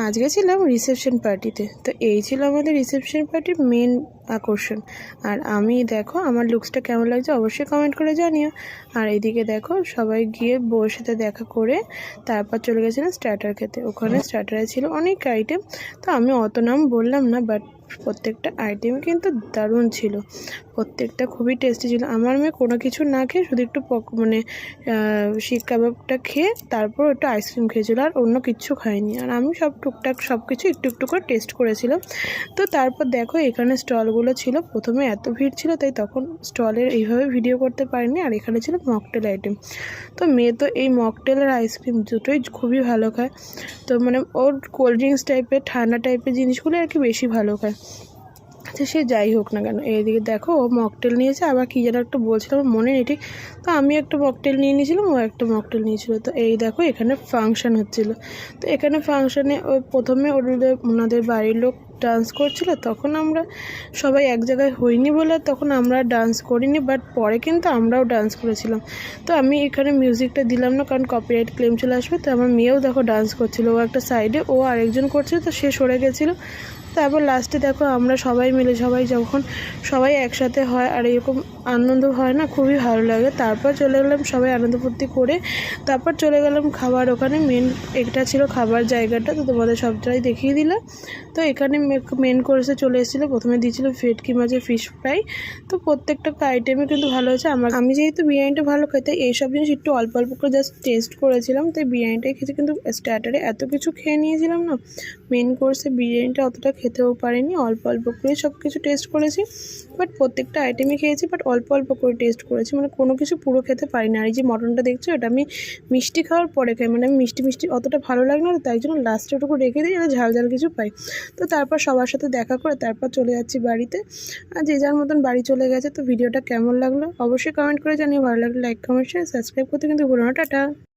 আজকে ছিলাম রিসেপশন পার্টিতে। তো এই ছিল আমাদের রিসেপশন পার্টির মেন আকর্ষণ। আর আমি দেখো আমার লুকসটা কেমন লাগছে অবশ্যই কমেন্ট করে জানিও। আর এইদিকে দেখো সবাই গিয়ে বউয়ের সাথে দেখা করে তারপর চলে গেছিলাম স্টার্টার খেতে। ওখানে স্টার্টারে ছিল অনেক আইটেম, তো আমি অত নাম বললাম না, বাট প্রত্যেকটা আইটেম কিন্তু দারুণ ছিল, প্রত্যেকটা খুবই টেস্টি ছিল। আমার মেয়ে কোনো কিছু না খেয়ে শুধু একটু শিক কাবাবটা খেয়ে তারপর একটু আইসক্রিম খেয়েছিল, আর অন্য কিচ্ছু খায়নি। আর আমি সব টুকটাক সব কিছু একটু একটু করে টেস্ট করেছিলাম। তো তারপর দেখো এখানে স্টলগুলো ছিল, প্রথমে এত ভিড় ছিল তাই তখন স্টলের এইভাবে ভিডিও করতে পারিনি। আর এখানে ছিল মকটেল আইটেম। তো মেয়ে তো এই মকটেল আর আইসক্রিম দুটোই খুবই ভালো খায়। তো ওর কোল্ড ড্রিঙ্কস টাইপের ঠান্ডা টাইপের জিনিসগুলো আর কি বেশি ভালো খায়। আচ্ছা সে যাই হোক না কেন, এইদিকে দেখো ও মকটেল নিয়েছে, আবার কী যেন একটা বলছিল আমার মনে নেই ঠিক। তো আমি একটা মকটেল নিয়ে নিয়েছিলাম, ও একটা মকটেল নিয়েছিল। তো এই দেখো এখানে ফাংশান হচ্ছিল। তো এখানে ফাংশানে প্রথমে ওনাদের বাড়ির লোক ডান্স করছিল, তখন আমরা সবাই এক জায়গায় হইনি বলে তখন আমরা ডান্স করিনি, বাট পরে কিন্তু আমরাও ডান্স করেছিলাম। তো আমি এখানে মিউজিকটা দিলাম না, কারণ কপিরাইট ক্লেম চলে আসবে। তো আমার মেয়েও দেখো ডান্স করছিল, ও একটা সাইডে, ও আরেকজন করছিল, তো সে সরে গেছিলো। তারপর লাস্টে দেখো আমরা সবাই মিলে যখন সবাই একসাথে হয় আর এরকম আনন্দ হয় না, খুবই ভালো লাগে। তারপর চলে গেলাম সবাই আনন্দ ফুর্তি করে, তারপর চলে গেলাম খাবার ওখানে। এটা ছিল খাবার জায়গাটা, তো তোমাদের সবটাই দেখিয়ে দিলাম। তো এখানে মেন কোর্সে চলে এসেছিলো, প্রথমে দিয়েছিল ভেটকি মাছের ফিশ ফ্রাই। তো প্রত্যেকটা আইটেমই কিন্তু ভালো হয়েছে। আমি যেহেতু বিরিয়ানিটা ভালো খাই তাই এইসব জিনিস একটু অল্প অল্প করে জাস্ট টেস্ট করেছিলাম। তাই বিরিয়ানিটাই খেতে, কিন্তু স্টার্টারে এত কিছু খেয়ে নিয়েছিলাম না, মেন কোর্সে বিরিয়ানিটা অতটা খেতেও পারিনি, অল্প অল্প করে সব কিছু টেস্ট করেছি। বাট প্রত্যেকটা আইটেমই খেয়েছি, বাট অল্প অল্প করে টেস্ট করেছি, কোনো কিছু পুরো খেতে পারিনি। আর এই যে মটনটা দেখছো, এটা আমি মিষ্টি খাওয়ার পরে খাই, আমি মিষ্টি অতটা ভালো লাগে না, তাই জন্য লাস্টে ওটুকু রেখে দিই যেন ঝাল ঝাল কিছু পাই। তো তারপর সবার সাথে দেখা করে তারপর চলে যাচ্ছি বাড়িতে। আর যে যার মতন বাড়ি চলে গেছে। তো ভিডিওটা কেমন লাগলো অবশ্যই কমেন্ট করে জানিও, ভালো লাগলে লাইক কমেন্ট শেয়ার সাবস্ক্রাইব করতে কিন্তু ভুলো না। টাটা।